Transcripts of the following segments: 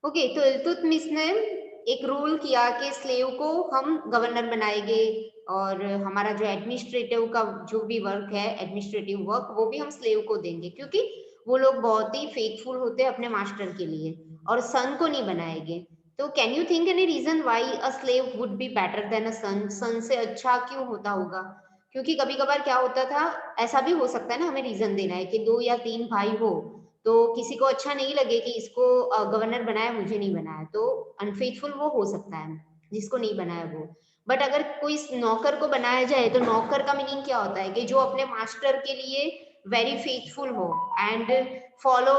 Okay, तो इल्तुतमिश ने एक रूल किया कि स्लेव को हम गवर्नर बनाएंगे और हमारा जो एडमिनिस्ट्रेटिव का जो भी वर्क है, एडमिनिस्ट्रेटिव वर्क, वो भी हम स्लेव को देंगे, क्योंकि वो लोग बहुत ही फेथफुल होते हैं अपने मास्टर के लिए, और सन को नहीं बनाएंगे। तो can you think any reason why a slave would be better than a son? Son से अच्छा क्यों होता होगा? क्योंकि कभी कभार क्या होता था, ऐसा भी हो सकता है ना, हमें रीजन देना है कि 2 या 3 भाई हो, तो किसी को अच्छा नहीं लगे कि इसको गवर्नर बनाया, मुझे नहीं बनाया, तो अनफेथफुल वो हो सकता है जिसको नहीं बनाया वो। बट अगर कोई नौकर को बनाया जाए, तो नौकर का मीनिंग क्या होता है कि जो अपने मास्टर के लिए वेरी फेथफुल हो and follow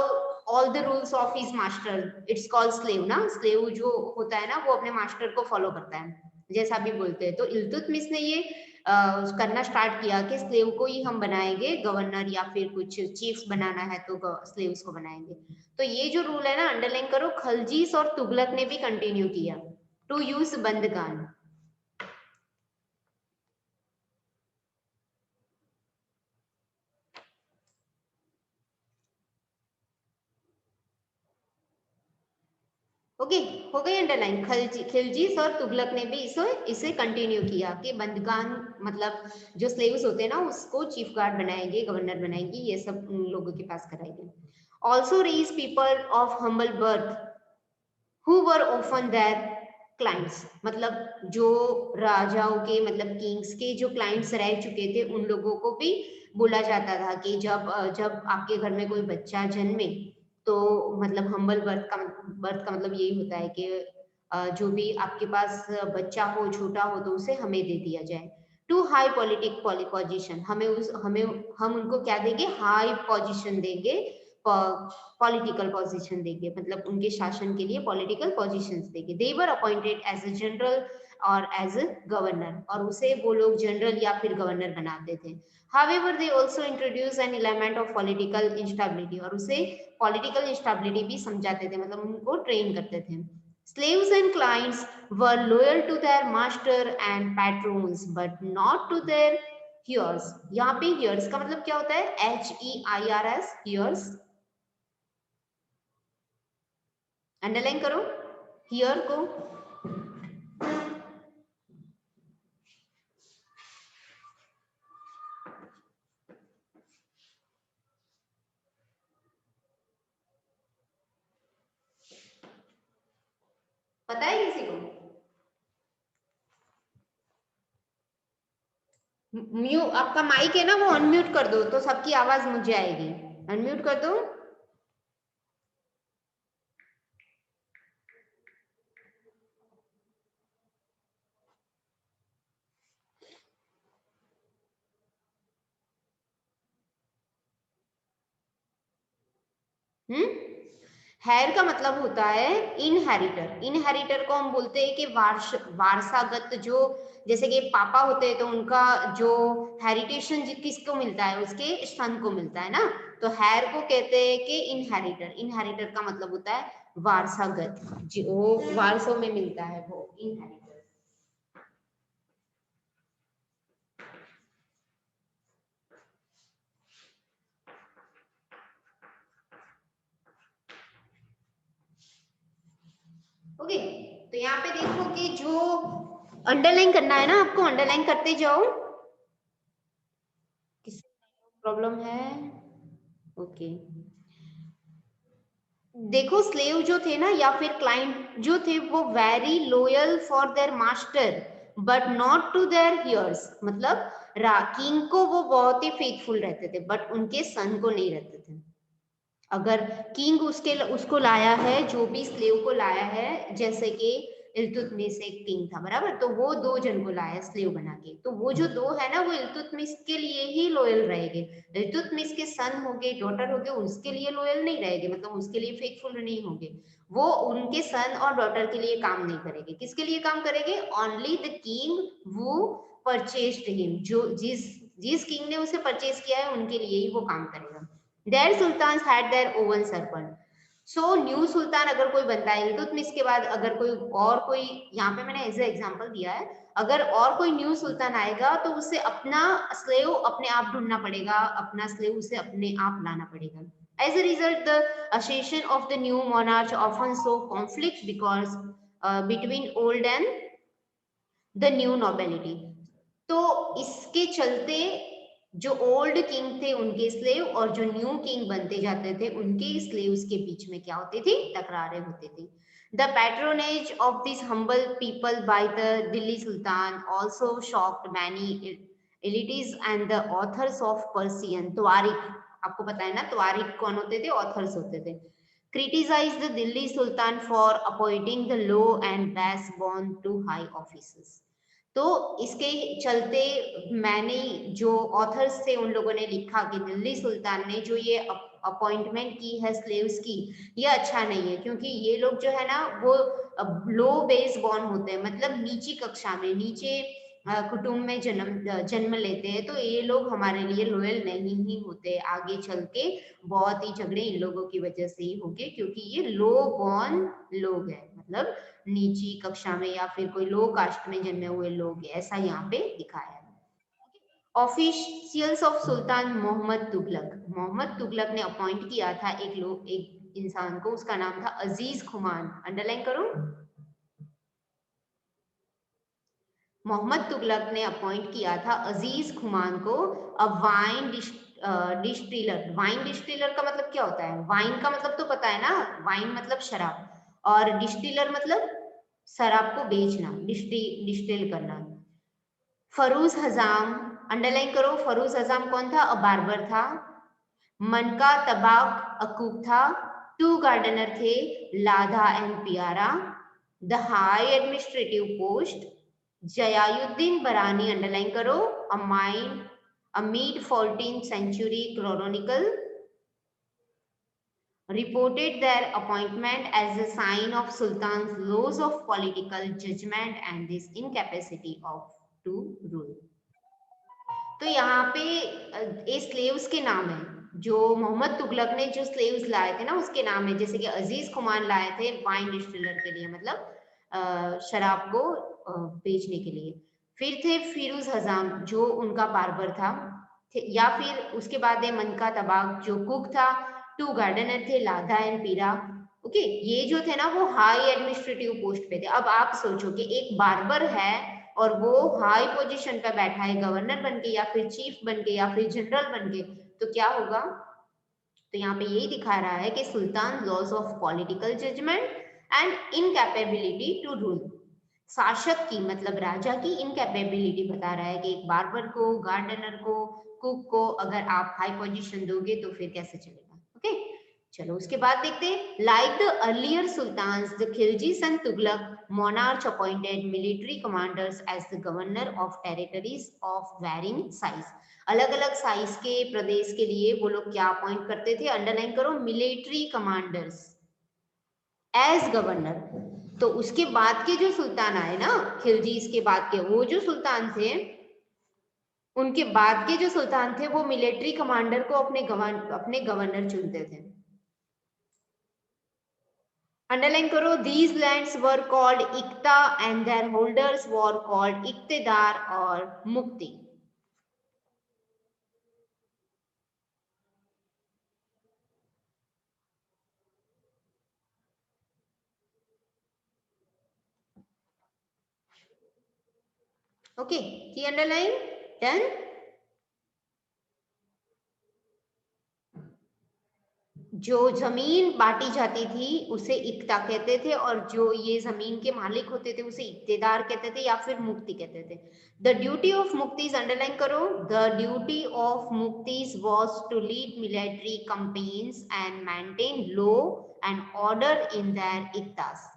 all the rules of his master, it's called slave ना। स्लेव जो होता है ना, वो अपने मास्टर को फॉलो करता है, जैसा भी बोलते हैं। तो इल्तुतमिश ने ये करना स्टार्ट किया कि स्लेव को ही हम बनाएंगे गवर्नर, या फिर कुछ चीफ्स बनाना है तो स्लेव्स को बनाएंगे। तो ये जो रूल है ना, अंडरलाइन करो, खलजीस और तुगलक ने भी कंटिन्यू किया टू यूज बंदगान। ओके, हो गई अंडरलाइन। खिलजीस और तुगलक ने भी इसे इसे कंटिन्यू किया कि बंदगान मतलब जो स्लेव्स होते हैं ना, उसको चीफ गार्ड बनाएंगे, गवर्नर बनाएंगे, ये सब उन लोगों के पास कराएंगे। Also raise people of humble birth who were often their clients, मतलब जो राजाओं के, मतलब किंग्स के जो क्लाइंट्स रह चुके थे, उन लोगों को भी बोला जाता था कि जब आपके घर में कोई बच्चा जन्मे, तो मतलब हम्बल बर्थ का मतलब यही होता है कि जो भी आपके पास बच्चा हो, छोटा हो, तो उसे हमें दे दिया जाए। टू हाई पॉलिटिक पोजिशन, हमें हम उनको क्या देंगे, हाई पोजिशन देंगे, पॉलिटिकल पोजीशन देंगे, मतलब उनके शासन के लिए पॉलिटिकल पोजीशंस देंगे। दे वर अपॉइंटेड एज अ जनरल और एज अ गवर्नर, और उसे वो लोग जनरल या फिर गवर्नर बनाते थे। However, they also introduce an element of political instability, और उसे पॉलिटिकल इंस्टेबिलिटी भी समझाते थे, मतलब उनको ट्रेन करते थे। Slaves and clients were loyal to their master and patrons, but not to their hears। यहाँ पे hears का मतलब क्या होता है? HEIRS, hears। अंडरलाइन करो हियर को। पता है किसी को? म्यू आपका माइक है ना, वो अनम्यूट कर दो तो सबकी आवाज मुझे आएगी। अनम्यूट कर दो। हम्म। हेयर का मतलब होता है इनहेरिटर। इनहेरिटर को हम बोलते हैं कि वारसागत, जो जैसे कि पापा होते हैं तो उनका जो हेरिटेशन किसको मिलता है, उसके सन को मिलता है ना। तो हेयर को कहते हैं कि इनहेरिटर। इनहेरिटर का मतलब होता है वारसागत, जो वारसों में मिलता है, वो इनहेरिटर। ओके, तो यहाँ पे देखो कि जो अंडरलाइन करना है ना, आपको अंडरलाइन करते जाओ। किसी प्रॉब्लम है? ओके, देखो स्लेव जो थे ना, या फिर क्लाइंट जो थे, वो very loyal for their master but not to their heirs, मतलब किंग को वो बहुत ही फेथफुल रहते थे, बट उनके सन को नहीं रहते थे। अगर किंग उसको लाया है, जो भी स्लेव को लाया है, जैसे कि इल्तुतमिश एक किंग था, बराबर, तो वो 2 जन को लाया स्लेव बना के, तो वो जो 2 है ना, वो इल्तुतमिश के लिए ही लॉयल रहेंगे। इल्तुतमिश के सन हो गए, डॉटर हो गए, उसके लिए लॉयल नहीं रहेंगे, मतलब उसके लिए फेथफुल नहीं होंगे। वो उनके सन और डॉटर के लिए काम नहीं करेंगे। किसके लिए काम करेंगे? ओनली द किंग वो परचेस्ड हिम, जो जिस जिस किंग ने उसे परचेज किया है, उनके लिए ही वो काम करेगा। Their sultans had their own servant. So new sultan अगर कोई बनता है इल्तुतमिश के बाद, अगर कोई यहाँ पे मैंने एज एग्जांपल दिया है, अगर और कोई न्यू सुल्तान आएगा, तो उसे अपना स्लेव अपने आप ढूंढना पड़ेगा, अपना स्लेव उसे अपने आप लाना पड़ेगा। As a result, the accession of the new monarch often saw conflict because between old and the new nobility. तो इसके चलते जो ओल्ड किंग थे उनके स्लेव और जो न्यू किंग बनते जाते थे उनके स्लेव्स के बीच में क्या होती थी, तकरारें होती थी. The patronage of these humble people by the Delhi Sultan also shocked many elites and the authors of Persian. त्वारिख, आपको पता है ना त्वारिख कौन होते थे, ऑथर्स होते थे. Criticized the Delhi Sultan for appointing the low and base born to high offices. तो इसके चलते मैंने जो ऑथर्स थे उन लोगों ने लिखा कि दिल्ली सुल्तान ने जो ये अपॉइंटमेंट की है स्लेव्स की, ये अच्छा नहीं है, क्योंकि ये लोग जो है ना वो लो बेस बॉर्न होते हैं, मतलब नीची कक्षा में, नीचे कुटुंब में जन्म लेते हैं, तो ये लोग हमारे लिए लॉयल नहीं ही होते. आगे चल के बहुत ही झगड़े इन लोगों की वजह से ही होंगे, क्योंकि ये लो बॉर्न लोग हैं, मतलब नीची कक्षा में या फिर कोई लो कास्ट में जन्मे हुए लोग, ऐसा यहाँ पे दिखाया है. Officials of sultan Mohammad Tughlaq. Mohammad Tughlaq ने अपॉइंट किया था एक इंसान को, उसका नाम था अजीज खुमान. अंडरलाइन करो. मोहम्मद तुगलक ने अपॉइंट किया था अजीज खुमान को a wine distiller. Wine distiller का मतलब क्या होता है? वाइन का मतलब तो पता है ना, वाइन मतलब शराब, और डिस्टिलर मतलब शराब को बेचना, डिस्टिल करना. फरूज हजाम, अंडरलाइन करो. फरूज हजाम कौन था? अ बार्बर था. मनका तबाक अकूक था. टू गार्डनर थे, Ladha and Piyara. The high administrative post Ziauddin Barani, underline करो. अ mid 14th century chronicle reported their appointment as a sign of Sultan's loss of political judgment and his incapacity of to rule. तो यहाँ पे ये slaves के नाम है, जो मोहम्मद तुगलक ने जो स्लेव्स लाए थे ना उसके नाम है. जैसे कि अजीज खुमान लाए थे वाइन डिस्टिलर के लिए, मतलब शराब को बेचने के लिए. फिर थे फिरोज हजाम जो उनका बार्बर था, या फिर उसके बाद है मनका तबाक जो कुक था. टू गार्डनर थे, लाधा एंड पीरा. ओके, ये जो थे ना वो हाई एडमिनिस्ट्रेटिव पोस्ट पे थे. अब आप सोचो कि एक बार्बर है और वो हाई पोजीशन पे बैठा है, गवर्नर बन के या फिर चीफ बन के या फिर जनरल बन के, तो क्या होगा? तो यहाँ पे यही दिखा रहा है कि sultan loss of political judgement and incapability to rule. शासक की मतलब राजा की इनकैपेबिलिटी बता रहा है कि एक बार्बर को, गार्डनर को, कुक को अगर आप हाई पोजीशन दोगे तो फिर कैसे चलेगा. ओके, चलो उसके बाद देखते हैं. Like the earlier sultans, the Khilji son Tughlaq monarch appointed military commanders as the governor of territories of varying size. अलग अलग साइज के प्रदेश के लिए वो लोग क्या अपॉइंट करते थे? अंडरलाइन करो, मिलिट्री कमांडर्स एज गवर्नर. तो उसके बाद के जो सुल्तान आए ना, खिलजीज के बाद के, वो जो सुल्तान थे, उनके बाद के जो सुल्तान थे वो मिलिट्री कमांडर को अपने गवर्नर चुनते थे. अंडरलाइन करो. These lands were called iqta and their holders were called iqtadar और मुक्ति. ओके, की अंडरलाइन डन. जो जमीन बांटी जाती थी उसे इक्ता कहते थे, और जो ये जमीन के मालिक होते थे उसे इक्तेदार कहते थे या फिर मुक्ति कहते थे. द ड्यूटी ऑफ मुक्तिज, अंडरलाइन करो. द ड्यूटी ऑफ मुक्तिज was to lead military campaigns and maintain law and order in their इक्तास.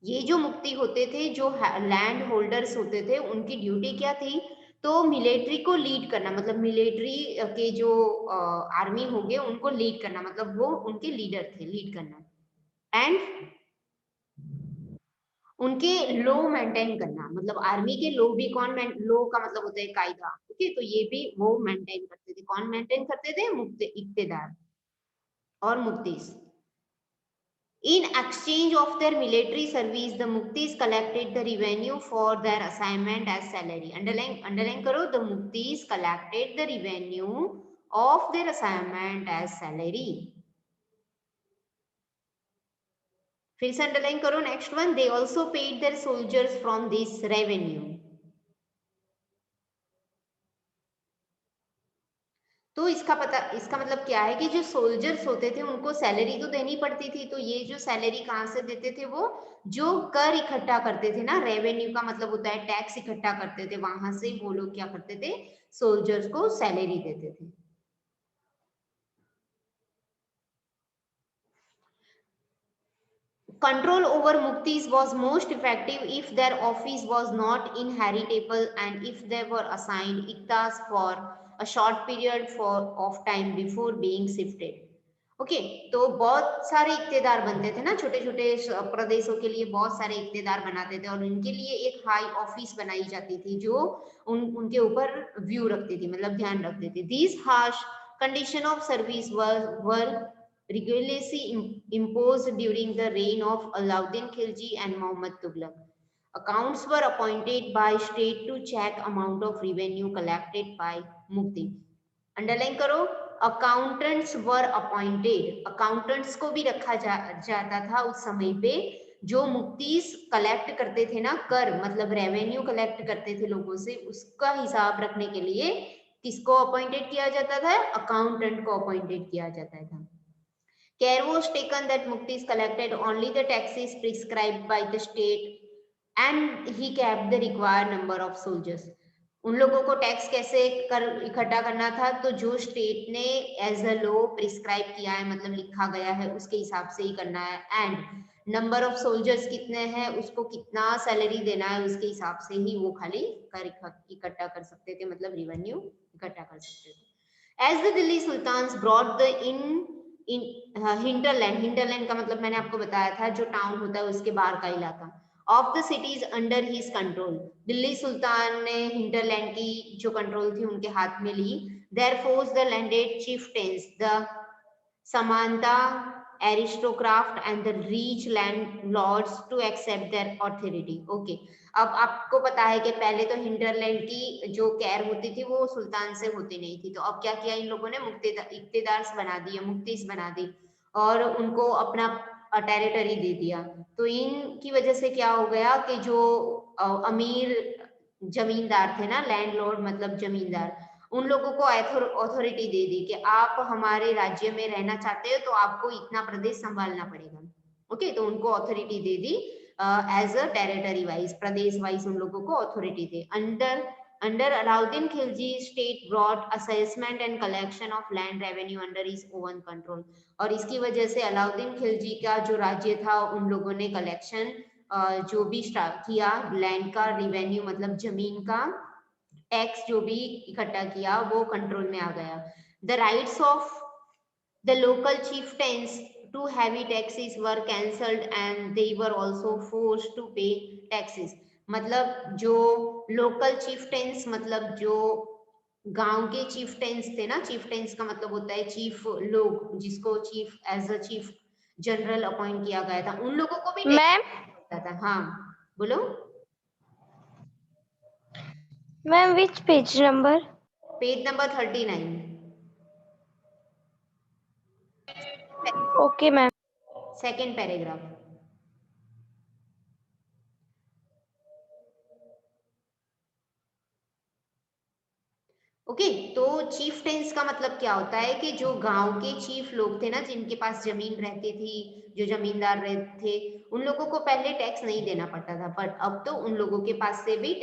ये जो मुक्ति होते थे, जो लैंड होल्डर्स होते थे, उनकी ड्यूटी क्या थी? तो मिलिट्री को लीड करना, मतलब मिलिट्री के जो आर्मी हो गए उनको लीड करना, मतलब वो उनके लीडर थे, लीड करना. एंड उनके लॉ मेंटेन करना, मतलब आर्मी के लॉ भी कौन, लॉ का मतलब होता है कायदा. ओके, तो ये भी वो मेंटेन करते थे. कौन मेंटेन करते थे? इक्तेदार और मुक्तिस. In exchange of their military service, the Muktis collected the revenue for their assignment as salary. Underline करो. The Muktis collected the revenue of their assignment as salary. फिर से अंडरलाइन करो next one, they also paid their soldiers from this revenue. तो इसका मतलब क्या है कि जो सोल्जर्स होते थे उनको सैलरी तो देनी पड़ती थी, तो ये जो सैलरी कहाँ से देते थे, वो जो कर इकट्ठा करते थे ना, रेवेन्यू का मतलब होता है टैक्स इकट्ठा करते थे, वहां से वो लोग क्या करते थे, सोल्जर्स को सैलरी देते थे. Control over Muktis was most effective if their office was not inheritable and if they were assigned iktas for a short period of time before being shifted. Okay तो बहुत सारे इक्तेदार बनते थे ना, छोटे छोटे प्रदेशों के लिए बहुत सारे इक्तेदार बनाते थे और उनके लिए एक हाई ऑफिस बनाई जाती थी जो उनके ऊपर व्यू रखती थी, मतलब ध्यान रखती थी. These harsh condition of service were rigorously imposed during the reign of Alauddin Khilji and Muhammad Tughlaq. Accounts were appointed by state to check amount of revenue collected by Mukti. Underline करो, accountants were appointed. Accountants को भी रखा जाता था उस समय पे, जो मुक्तीस कलेक्ट करते थे ना, कर मतलब रेवेन्यू कलेक्ट करते थे लोगों से, उसका हिसाब रखने के लिए किसको अपॉइंटेड किया जाता था, अकाउंटेंट को अपॉइंटेड किया जाता था. Care was taken that Muktis collected only the taxes prescribed by the state and he kept the required number of soldiers. उन लोगों को टैक्स कैसे इकट्ठा करना था, तो जो स्टेट ने एज अ लॉ प्रिस्क्राइब किया है, मतलब लिखा गया है, उसके हिसाब से ही करना है. एंड नंबर ऑफ सोल्जर्स कितने हैं, उसको कितना सैलरी देना है, उसके हिसाब से ही वो खाली कर इकट्ठा कर सकते थे, मतलब रिवेन्यू इकट्ठा कर सकते थे. As the Delhi sultans brought the hinterland का मतलब मैंने आपको बताया था, जो टाउन होता है उसके बाहर का इलाका, of the cities under his control. Delhi sultan ने हिंटरलैंड की जो कंट्रोल थी उनके हाथ में ली. Therefore the landed chieftains, the समानता aristocrat and the rich landlords to accept their authority. Okay, अब आपको पता है कि पहले तो हिंटरलैंड की जो केयर होती थी वो सुल्तान से होती नहीं थी, तो अब क्या किया इन लोगों ने, इक्तेदार बना दिए, मुक्तिस बना दी और उनको अपना टेरिटरी दे दिया. तो इनकी वजह से क्या हो गया कि जो अमीर जमींदार थे ना, लैंडलॉर्ड मतलब जमींदार, उन लोगों को अथॉरिटी दे दी कि आप हमारे राज्य में रहना चाहते हो तो आपको इतना प्रदेश संभालना पड़ेगा. ओके, तो उनको अथॉरिटी दे दी एज अ टेरिटरी वाइज, प्रदेश वाइज उन लोगों को अथॉरिटी दे. Under Alauddin Khilji state brought assessment and collection of land revenue under his own control. और इसकी वजह से अलाउद्दीन खिलजी का जो राज्य था, उन लोगों ने कलेक्शन जो भी स्टार्ट किया, लैंड का रिवेन्यू मतलब जमीन का टैक्स जो भी इकट्ठा किया, वो कंट्रोल में आ गया. The rights of the local chieftains to heavy taxes were cancelled and they were also forced to pay taxes. मतलब जो लोकल chieftains मतलब जो गांव के chieftains थे ना, chieftains का मतलब होता है चीफ लोग, जिसको chief as a chief general appoint किया गया था, उन लोगों को भी मैम होता था. हाँ बोलो. Ma'am which page number? Page number 39. Okay ma'am. Second paragraph. Okay, तो चीफटेंस का मतलब क्या होता है कि जो गांव के चीफ लोग थे ना, जिनके पास जमीन रहती थी, जो जमींदार रहते थे, उन लोगों को पहले टैक्स नहीं देना पड़ता था, बट अब तो उन लोगों के पास से भी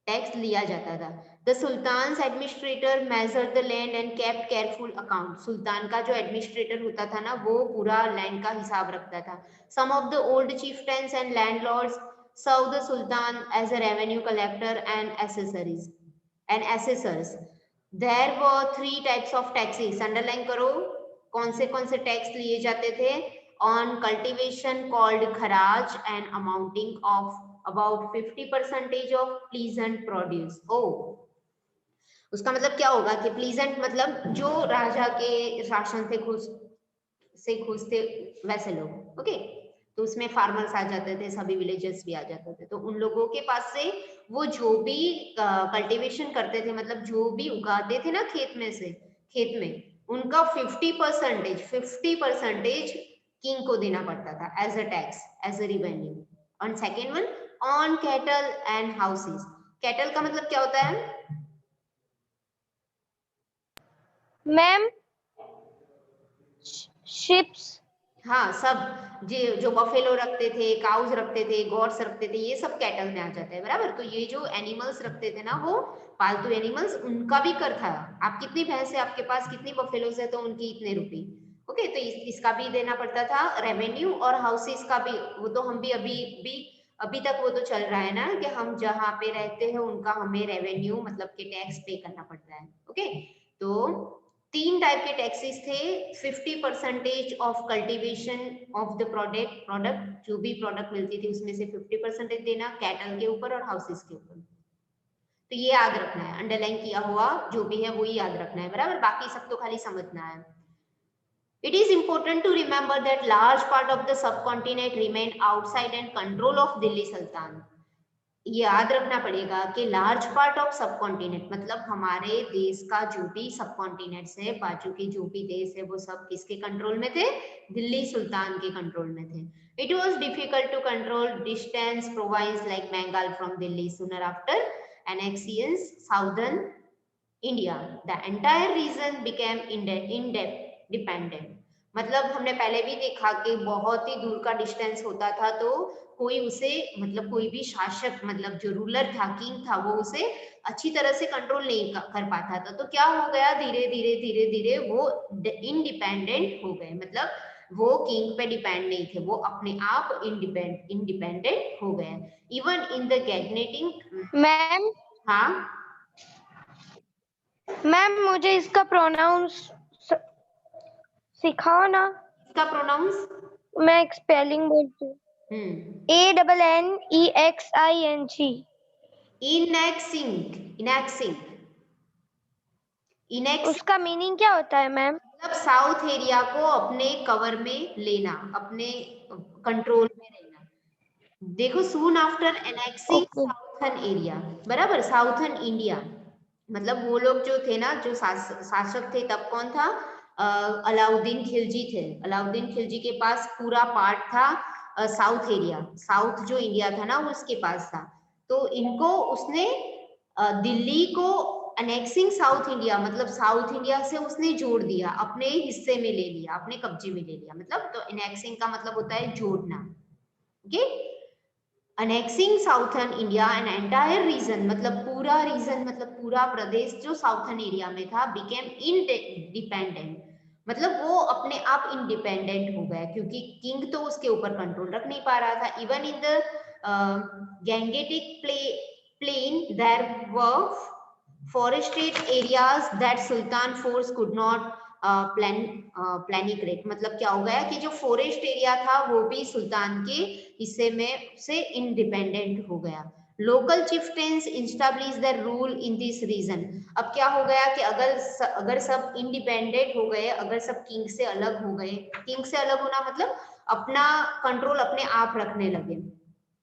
टैक्स लिया जाता था. The sultan administrator measured the land and kept careful account. Sultan का जो एडमिनिस्ट्रेटर होता था ना, वो पूरा लैंड का हिसाब रखता था. Some of the old chieftains and landlords serve the sultan as a revenue collector and assessors. There were 3 types of taxes. Underline करो कौन से टैक्स लिए जाते थे. On cultivation called खराज and amounting of about 50% of pleasant produce. उसका मतलब क्या होगा कि प्लीजेंट मतलब जो राजा के शासन से खुश थे वैसे लोग. ओके, तो उसमें फार्मर्स आ जाते थे, सभी विलेजर्स भी आ जाते थे। तो उन लोगों के पास से वो जो भी कल्टीवेशन करते थे, मतलब जो भी उगाते थे ना खेत में से, खेत में उनका 50% किंग को देना पड़ता था as a tax, as a revenue. और second one, on cattle and houses. Cattle का मतलब क्या होता है? Ma'am sheeps. हाँ, सब जो बफेलो रखते थे, काउज रखते थे, गॉड्स रखते थे, ये सब कैटल में आ जाता है, बराबर। तो ये जो एनिमल्स रखते थे ना, वो पालतू एनिमल्स, उनका भी कर था। आप कितनी भैंस है आपके पास, कितनी बफेलोज है, तो उनकी इतने रुपए। ओके, तो इसका भी देना पड़ता था रेवेन्यू। और हाउसेस का भी, वो तो हम भी अभी तक वो तो चल रहा है ना, कि हम जहाँ पे रहते हैं उनका हमें रेवेन्यू मतलब कि टैक्स पे करना पड़ता है। ओके, तो 3 टाइप के टैक्सेस थे। 50% of cultivation of the product, जो भी प्रोडक्ट मिलती थी उसमें से 50% देना कैटल के ऊपर और हाउसेस के ऊपर। तो ये याद रखना है, अंडरलाइन किया हुआ जो भी है वो ही याद रखना है, बराबर। बाकी सब तो खाली समझना है। It is important to remember that large part of the subcontinent remained outside and control of Delhi Sultan. याद रखना पड़ेगा कि लार्ज पार्ट ऑफ सब कॉन्टिनेंट, मतलब हमारे देश का जो भी सब कॉन्टिनेंट्स है, बाजू के जो भी देश है, वो सब किसके कंट्रोल में थे? दिल्ली सुल्तान के कंट्रोल में थे। It was difficult to control distance province like Bengal from Delhi sooner after annexation southern India. The entire region became independent. मतलब हमने पहले भी देखा कि बहुत ही दूर का डिस्टेंस होता था, तो कोई उसे, मतलब कोई भी शासक, मतलब जो रूलर था, किंग था, वो उसे अच्छी तरह से कंट्रोल नहीं कर पाता था। तो क्या हो गया, धीरे धीरे वो इंडिपेंडेंट हो गए, मतलब वो किंग पे डिपेंड नहीं थे, वो अपने आप इंडिपेंडेंट हो गए। इवन इन द गैजनेटिंग। मैम हाँ मैम मुझे इसका प्रोनाउंस सिखाओ ना। इसका प्रोनाउंस, मैं स्पेलिंग बोलती हूँ। ANNEXING। इनेक्सिंग। उसका मीनिंग क्या होता है मैम? मतलब साउथ एरिया को अपने कवर में लेना, अपने कंट्रोल में लेना। देखो, soon after annexing okay. Southern area, बराबर, साउथर्न इंडिया। मतलब वो लोग जो थे ना, जो शासक थे तब, कौन था? अलाउद्दीन खिलजी थे। अलाउद्दीन खिलजी के पास पूरा पार्ट था साउथ एरिया, साउथ जो इंडिया था ना उसके पास था। तो इनको उसने दिल्ली को अनेक्सिंग साउथ इंडिया, मतलब साउथ इंडिया से उसने जोड़ दिया, अपने हिस्से में ले लिया, अपने कब्जे में ले लिया। मतलब तो अनेक्सिंग का मतलब होता है जोड़ना। Okay, annexing southern India and entire region, मतलब पूरा रीजन, मतलब पूरा प्रदेश जो साउथर्न एरिया में था, बिकेम इंडिपेंडेंट। मतलब वो अपने आप इंडिपेंडेंट हो गया, क्योंकि किंग तो उसके ऊपर कंट्रोल रख नहीं पा रहा था। Even in the gangetic plain there were forested areas that sultan force could not प्लानिक्रेट। मतलब क्या हो गया कि जो फॉरेस्ट एरिया था वो भी सुल्तान के हिस्से में से इंडिपेंडेंट हो गया। Local chieftains establish the rule in this region. अब क्या हो गया कि अगर सब इंडिपेंडेंट हो गए, अगर सब किंग से अलग हो गए, किंग से अलग होना मतलब अपना कंट्रोल अपने आप रखने लगे।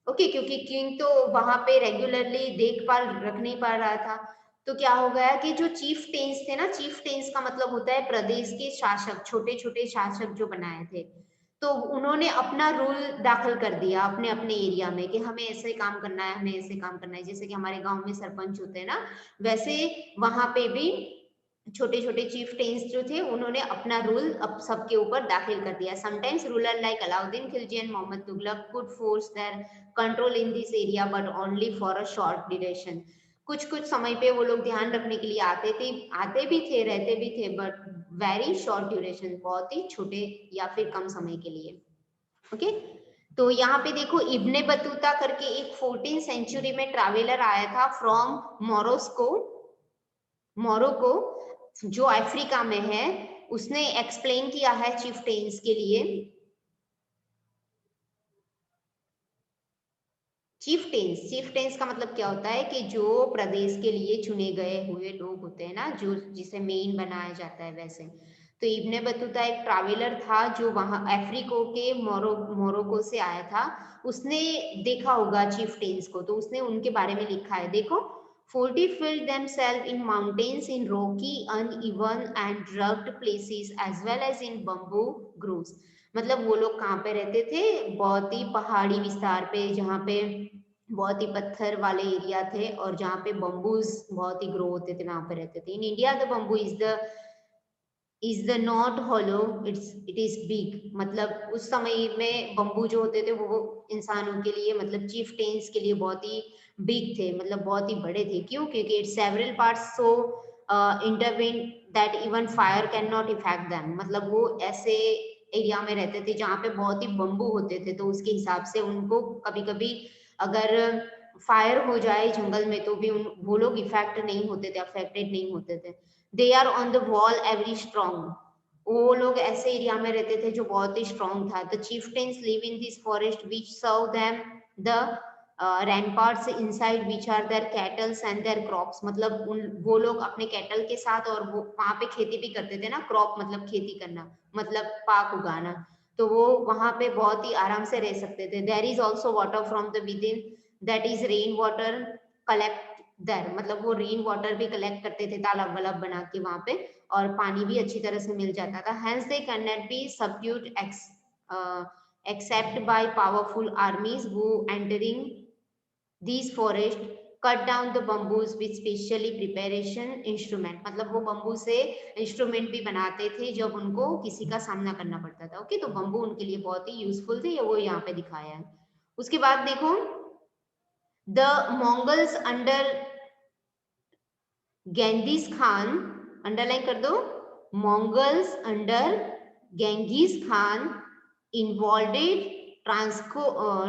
ओके, क्योंकि किंग तो वहां पे रेगुलरली देखभाल रख नहीं पा रहा था। तो क्या हो गया कि जो चीफ टेंस थे ना, चीफ टेंस का मतलब होता है प्रदेश के शासक, छोटे छोटे शासक जो बनाए थे, तो उन्होंने अपना रूल दाखिल कर दिया अपने अपने एरिया में कि हमें ऐसे काम करना है, हमें ऐसे काम करना है। जैसे कि हमारे गांव में सरपंच होते हैं ना, वैसे वहां पे भी छोटे छोटे चीफ टेंस जो थे, उन्होंने अपना रूल अब सबके ऊपर दाखिल कर दिया। Sometimes ruler like Alauddin Khilji and Mohammad Tughlaq could force their control in this area but only for a short duration. कुछ कुछ समय पे वो लोग ध्यान रखने के लिए आते भी थे, रहते भी थे, बट वेरी शॉर्ट ड्यूरेशन, बहुत ही छोटे या फिर कम समय के लिए। ओके, तो यहाँ पे देखो, इब्ने बतूता करके एक 14th सेंचुरी में ट्रैवलर आया था फ्रॉम मोरक्को, जो अफ्रीका में है। उसने एक्सप्लेन किया है चिफ्टेन्स के लिए। चीफ टेंस का मतलब क्या होता है कि जो प्रदेश के लिए चुने गए हुए लोग होते हैं ना, जो जिसे मेन बनाया जाता है वैसे। तो इब्ने बतूता एक ट्रैवलर था जो वहां अफ्रीका के मोरक्को से आया था। उसने देखा होगा चीफ्टेन्स को, तो उसने उनके बारे में लिखा है। देखो, fortified themselves in mountains, in rocky, uneven and rugged places as well as in bamboo groves। मतलब वो लोग कहाँ पे रहते थे? बहुत ही पहाड़ी विस्तार पे, जहाँ पे बहुत ही पत्थर वाले एरिया थे और जहाँ पे बम्बूज बहुत ही ग्रो होते थे, वहां पे रहते थे। In India the bamboo is the not hollow, it is big. मतलब उस समय में बम्बू जो होते थे वो इंसानों के लिए, मतलब चीफ्टेन्स के लिए बहुत ही बिग थे, मतलब बहुत ही बड़े थे। क्यों? क्योंकि it several parts so intervene that even fire can not effect them. मतलब वो ऐसे एरिया में रहते थे जहाँ पे बहुत ही बम्बू होते थे, तो उसके हिसाब से उनको कभी कभी अगर फायर हो जाए जंगल में तो भी वो लोग इफेक्ट नहीं होते थे, अफेक्टेड नहीं होते थे। They are on the wall every strong. वो लोग ऐसे एरिया में रहते थे जो बहुत ही स्ट्रॉन्ग था। The chieftains live in this forest which serve them the ramparts inside which are their cattles and their crops. मतलब वो लोग अपने कैटल के साथ, और वो वहां पे खेती भी करते थे ना, क्रॉप मतलब खेती करना, मतलब पाक उगाना, तो वो वहां पे बहुत ही आराम से रह सकते थे। There is also water from the within, that is rain water collect there. मतलब वो रेन वाटर भी कलेक्ट करते थे तालाब वालाब बना के वहां पे, और पानी भी अच्छी तरह से मिल जाता था। Hence they can not be subdued except by powerful armies who entering these forest cut down the bamboos with specially preparation instrument। मतलब वो बम्बू से इंस्ट्रूमेंट भी बनाते थे जब उनको किसी का सामना करना पड़ता था। ओके, तो बम्बू उनके लिए बहुत ही यूजफुल थे, ये वो यहाँ पे दिखाया है। उसके बाद देखो, the Mongols under Genghis Khan, underline कर दो, Mongols under Genghis Khan involved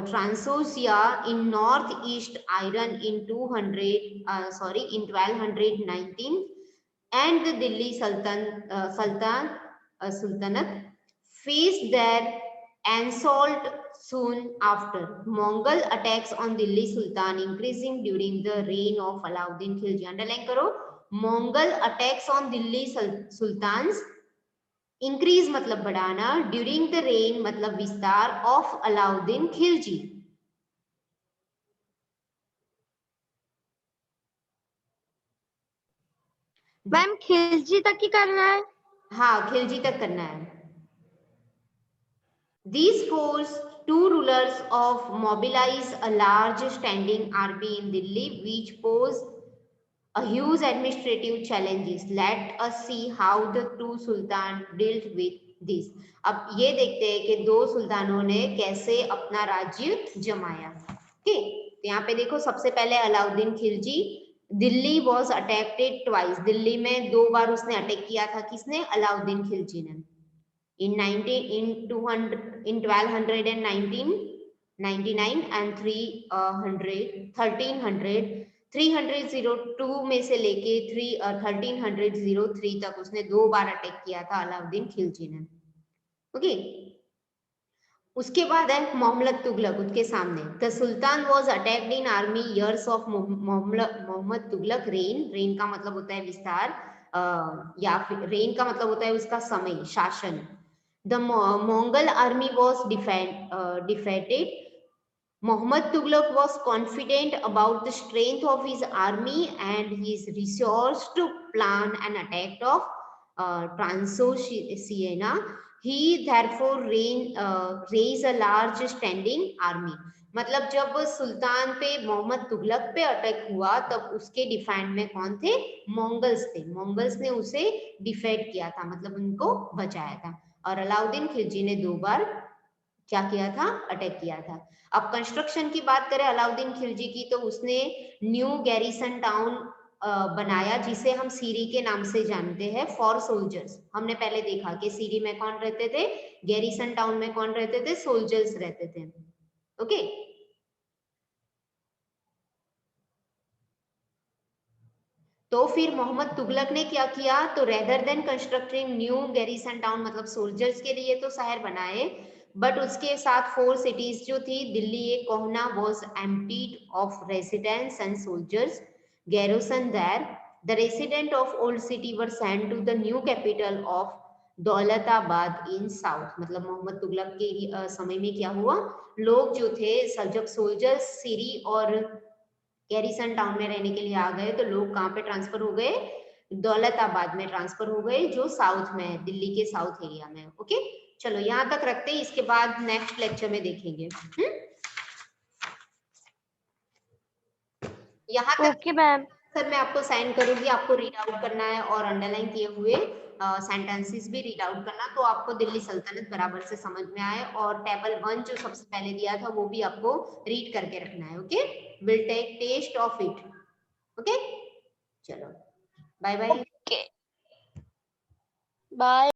Transoxiana in north east Iran इन 1219 and the Delhi Sultanate faced their assault soon after. Mongol attacks on Delhi Sultan increasing during the reign of Alauddin Khilji। Underline करो, Mongol attacks on Delhi Sultans increase मतलब बढ़ाना, during the rain मतलब विस्तार of Alauddin Khilji. Ma'am Khilji तक ही करना है? हाँ, खिलजी तक करना है। These forced two rulers of mobilize a large standing army in Delhi, which posed a huge administrative challenges. Let us see how the two sultan dealt with this। अब ये देखते हैं कि दो सुल्तानों ने कैसे अपना राज्य जमाया। ओके, तो यहाँ पे देखो, सबसे पहले अलाउद्दीन खिलजी, दिल्ली वॉज अटैक्टेड ट्वाइस। दिल्ली में 2 बार उसने अटैक किया था। किसने? अलाउद्दीन खिलजी ने। in 1219, 99 and 1302 में से लेके 1303 तक उसने 2 बार अटैक किया था अलाउद्दीन खिलजी ने। ओके, उसके बाद है मोहम्मद तुगलक उसके सामने। The sultan was attacked in army years of Mohammad Tughlaq reign. Reign का मतलब होता है विस्तार, या फिर रेन का मतलब होता है उसका समय, शासन। The Mongol army was defeated. Muhammad Tughlaq was confident about the strength of his army and his resource to plan an attack of Transoxiana. He therefore raised a large standing army। मतलब जब सुल्तान पे मोहम्मद तुगलक पे attack हुआ तब उसके defend में कौन थे? मंगल्स थे। मंगल्स ने उसे डिफेट किया था, मतलब उनको बचाया था। और अलाउद्दीन खिलजी ने 2 बार क्या किया था? अटैक किया था। अब कंस्ट्रक्शन की बात करें अलाउद्दीन खिलजी की, तो उसने न्यू गैरिसन टाउन बनाया जिसे हम सीरी के नाम से जानते हैं, फॉर सोल्जर्स। हमने पहले देखा कि सीरी में कौन रहते थे, गैरिसन टाउन में कौन रहते थे? सोल्जर्स रहते थे। ओके, तो फिर मोहम्मद तुगलक ने क्या किया? तो rather than constructing new garrison town, मतलब सोल्जर्स के लिए तो शहर बनाए, बट उसके साथ 4 सिटीज जो थी, दिल्ली एक कोहना was emptied of residents and soldiers garrison there। The residents of old city were sent to the new capital of Daulatabad in south, मतलब मोहम्मद तुगलक के समय में क्या हुआ, लोग जो थे जब सोल्जर्स सिरी और गैरिसन टाउन में रहने के लिए आ गए तो लोग कहाँ पे ट्रांसफर हो गए, दौलताबाद में ट्रांसफर हो गए, जो साउथ में है, दिल्ली के साउथ एरिया में। ओके, चलो यहाँ तक रखते हैं, इसके बाद नेक्स्ट लेक्चर में देखेंगे। यहाँ तक ओके मैम। सर मैं आपको साइन करूंगी, आपको रीड आउट करना है और अंडरलाइन किए हुए सेंटेंसेस भी रीड आउट करना, तो आपको दिल्ली सल्तनत बराबर से समझ में आए, और टेबल 1 जो सबसे पहले दिया था वो भी आपको रीड करके रखना है। Okay, will take test of it. Okay, चलो बाय बाय। Okay, bye.